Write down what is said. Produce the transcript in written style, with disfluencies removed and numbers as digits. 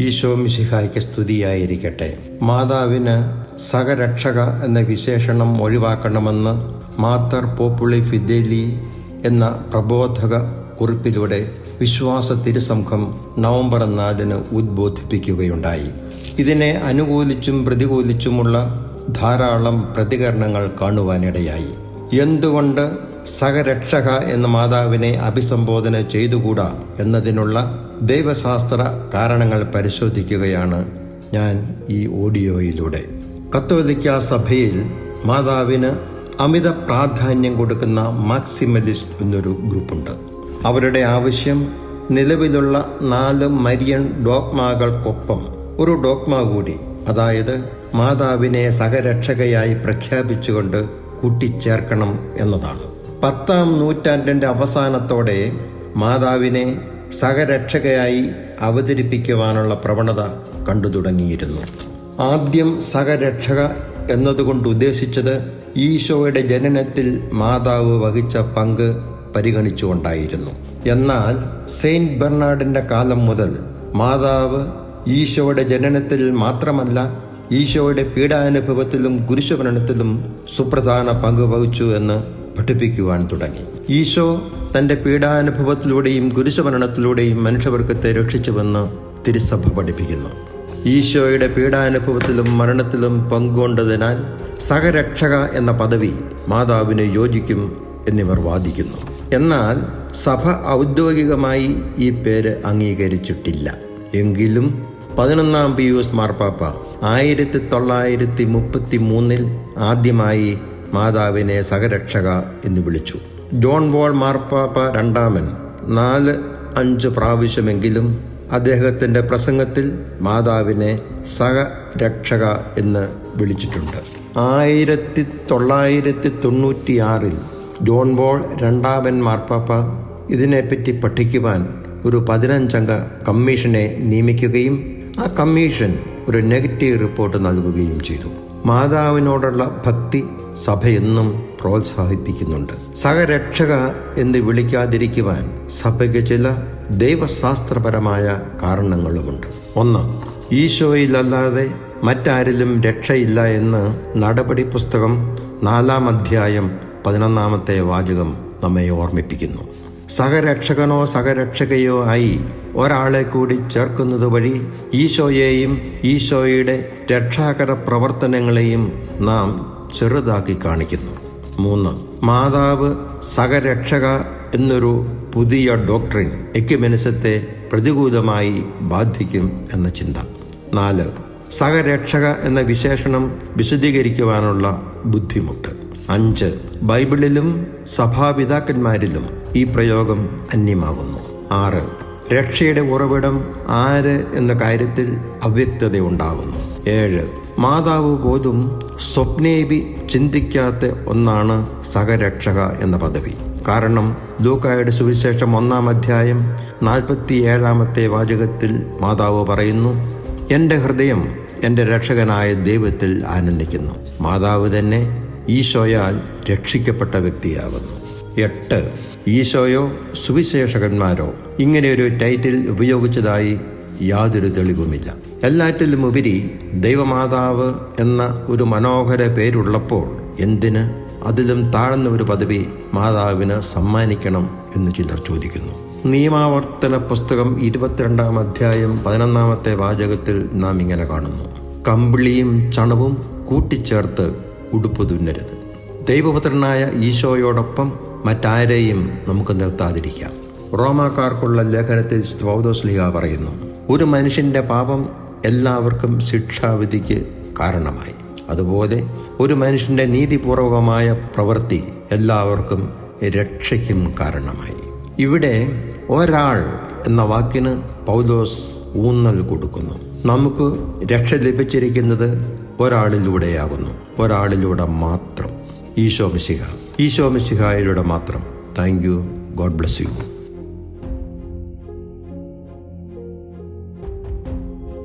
ഈശോ മിശിഹായ്ക്ക് സ്തുതിയായിരിക്കട്ടെ. മാതാവിന് സഹരക്ഷക എന്ന വിശേഷണം ഒഴിവാക്കണമെന്ന് മാത്തർ പോപ്പുളി ഫിദേലി എന്ന പ്രബോധക കുറിപ്പിലൂടെ വിശ്വാസ തിരുസംഘം നവംബർ 4 ഉദ്ബോധിപ്പിക്കുകയുണ്ടായി. ഇതിനെ അനുകൂലിച്ചും പ്രതികൂലിച്ചുമുള്ള ധാരാളം പ്രതികരണങ്ങൾ കാണുവാനിടയായി. എന്തുകൊണ്ട് സഹരക്ഷക എന്ന മാതാവിനെ അഭിസംബോധന ചെയ്തുകൂടാ എന്നതിനുള്ള ദൈവശാസ്ത്ര കാരണങ്ങൾ പരിശോധിക്കുകയാണ് ഞാൻ ഈ ഓഡിയോയിലൂടെ. കത്തോലിക്ക സഭയിൽ മാതാവിന് അമിത പ്രാധാന്യം കൊടുക്കുന്ന മാക്സിമലിസ്റ്റ് എന്നൊരു ഗ്രൂപ്പുണ്ട്. അവരുടെ ആവശ്യം നിലവിലുള്ള 4 മരിയൻ ഡോഗ്മാകൾക്കൊപ്പം ഒരു ഡോഗ്മ കൂടി, അതായത് മാതാവിനെ സഹരക്ഷകയായി പ്രഖ്യാപിച്ചുകൊണ്ട് കൂട്ടിച്ചേർക്കണം എന്നതാണ്. 10-ാം നൂറ്റാണ്ടിൻ്റെ അവസാനത്തോടെ മാതാവിനെ സഹരക്ഷകയായി അവതരിപ്പിക്കുവാനുള്ള പ്രവണത കണ്ടു തുടങ്ങിയിരുന്നു. ആദ്യം സഹരക്ഷക എന്നതുകൊണ്ട് ഉദ്ദേശിച്ചത് ഈശോയുടെ ജനനത്തിൽ മാതാവ് വഹിച്ച പങ്ക് പരിഗണിച്ചുകൊണ്ടായിരുന്നു. എന്നാൽ സെയിൻറ്റ് ബെർണാഡിൻ്റെ കാലം മുതൽ മാതാവ് ഈശോയുടെ ജനനത്തിൽ മാത്രമല്ല, ഈശോയുടെ പീഡാനുഭവത്തിലും കുരിശുമരണത്തിലും സുപ്രധാന പങ്ക് വഹിച്ചു എന്ന് പഠിപ്പിക്കുവാൻ തുടങ്ങി. ഈശോ തൻ്റെ പീഡാനുഭവത്തിലൂടെയും കുരിശുമരണത്തിലൂടെയും മനുഷ്യവർഗത്തെ രക്ഷിച്ചുവെന്ന് തിരുസഭ പഠിപ്പിക്കുന്നു. ഈശോയുടെ പീഡാനുഭവത്തിലും മരണത്തിലും പങ്കുകൊണ്ടതിനാൽ സഹരക്ഷക എന്ന പദവി മാതാവിന് യോജിക്കും എന്നിവർ വാദിക്കുന്നു. എന്നാൽ സഭ ഔദ്യോഗികമായി ഈ പേര് അംഗീകരിച്ചിട്ടില്ല. എങ്കിലും 11-ാം പിയൂസ് മാർപ്പാപ്പ 1933 ആദ്യമായി മാതാവിനെ സഹരക്ഷക എന്ന് വിളിച്ചു. ജോൺ പോൾ മാർപ്പാപ്പ 2 4-5 പ്രാവശ്യമെങ്കിലും അദ്ദേഹത്തിൻ്റെ പ്രസംഗത്തിൽ മാതാവിനെ സഹരക്ഷക എന്ന് വിളിച്ചിട്ടുണ്ട്. 1996 ജോൺ പോൾ 2 മാർപ്പാപ്പ ഇതിനെപ്പറ്റി പഠിക്കുവാൻ ഒരു 15-അംഗ കമ്മീഷനെ നിയമിക്കുകയും ആ കമ്മീഷൻ ഒരു നെഗറ്റീവ് റിപ്പോർട്ട് നൽകുകയും ചെയ്തു. മാതാവിനോടുള്ള ഭക്തി സഭയെന്നും പ്രോത്സാഹിപ്പിക്കുന്നുണ്ട്. സഹരക്ഷക എന്ന് വിളിക്കാതിരിക്കുവാൻ സഭയ്ക്ക് ചില ദൈവശാസ്ത്രപരമായ കാരണങ്ങളുമുണ്ട്. 1. ഈശോയിലല്ലാതെ മറ്റാരിലും രക്ഷയില്ല എന്ന് നടപടി പുസ്തകം 4-ാം അധ്യായം 11-ാമത്തെ വാചകം നമ്മെ ഓർമ്മിപ്പിക്കുന്നു. സഹരക്ഷകനോ സഹരക്ഷകയോ ആയി ഒരാളെ കൂടി ചേർക്കുന്നത് വഴി ഈശോയെയും ഈശോയുടെ രക്ഷാകര പ്രവർത്തനങ്ങളെയും നാം ചെറുതാക്കി കാണിക്കുന്നു. 3. മാതാവ് സഹരക്ഷക എന്നൊരു പുതിയ ഡോക്ട്രിൻ എക്യുമെനിസത്തെ പ്രതികൂലമായി ബാധിക്കും എന്ന ചിന്ത. 4. സഹരക്ഷക എന്ന വിശേഷണം വിശദീകരിക്കുവാനുള്ള ബുദ്ധിമുട്ട്. 5. ബൈബിളിലും സഭാപിതാക്കന്മാരിലും ഈ പ്രയോഗം അന്യമാകുന്നു. 6. രക്ഷയുടെ ഉറവിടം ആര് എന്ന കാര്യത്തിൽ അവ്യക്തതയുണ്ടാകുന്നു. 7. മാതാവ് പോലും സ്വപ്നേപി ചിന്തിക്കാത്ത ഒന്നാണ് സഹരക്ഷക എന്ന പദവി. കാരണം ലൂക്കായുടെ സുവിശേഷം 1-ാം അധ്യായം 47-ാമത്തെ വാചകത്തിൽ മാതാവ് പറയുന്നു, എൻ്റെ ഹൃദയം എൻ്റെ രക്ഷകനായ ദൈവത്തിൽ ആനന്ദിക്കുന്നു. മാതാവ് തന്നെ ഈശോയാൽ രക്ഷിക്കപ്പെട്ട വ്യക്തിയാകുന്നു. 8. ഈശോയോ സുവിശേഷകന്മാരോ ഇങ്ങനെയൊരു ടൈറ്റിൽ ഉപയോഗിച്ചതായി യാതൊരു തെളിവുമില്ല. എല്ലാറ്റിലും ഉപരി ദൈവമാതാവ് എന്ന ഒരു മനോഹര പേരുള്ളപ്പോൾ എന്തിന് അതിലും താഴ്ന്ന ഒരു പദവി മാതാവിന് സമ്മാനിക്കണം എന്ന് ചിലർ ചോദിക്കുന്നു. നിയമാവർത്തന പുസ്തകം 22-ാം അധ്യായം 11-ാമത്തെ വാചകത്തിൽ നാം ഇങ്ങനെ കാണുന്നു, കമ്പിളിയും ചണവും കൂട്ടിച്ചേർത്ത് ഉടുപ്പ് തുന്നരുത്. ദൈവപുത്രനായ ഈശോയോടൊപ്പം മറ്റാരെയും നമുക്ക് നിർത്താതിരിക്കാം. റോമാക്കാർക്കുള്ള ലേഖനത്തിൽ പൗലോസ്ലീഹ പറയുന്നു, ഒരു മനുഷ്യൻ്റെ പാപം എല്ലാവർക്കും ശിക്ഷാവിധിക്ക് കാരണമായി, അതുപോലെ ഒരു മനുഷ്യൻ്റെ നീതിപൂർവകമായ പ്രവൃത്തി എല്ലാവർക്കും രക്ഷയ്ക്കും കാരണമായി. ഇവിടെ ഒരാൾ എന്ന വാക്കിന് പൗലോസ് ഊന്നൽ കൊടുക്കുന്നു. നമുക്ക് രക്ഷ ലഭിച്ചിരിക്കുന്നത് ഒരാളിലൂടെയാകുന്നു, ഒരാളിലൂടെ മാത്രം, ഈശോ മിശിഹായിലൂടെ മാത്രം. Thank you. God bless you.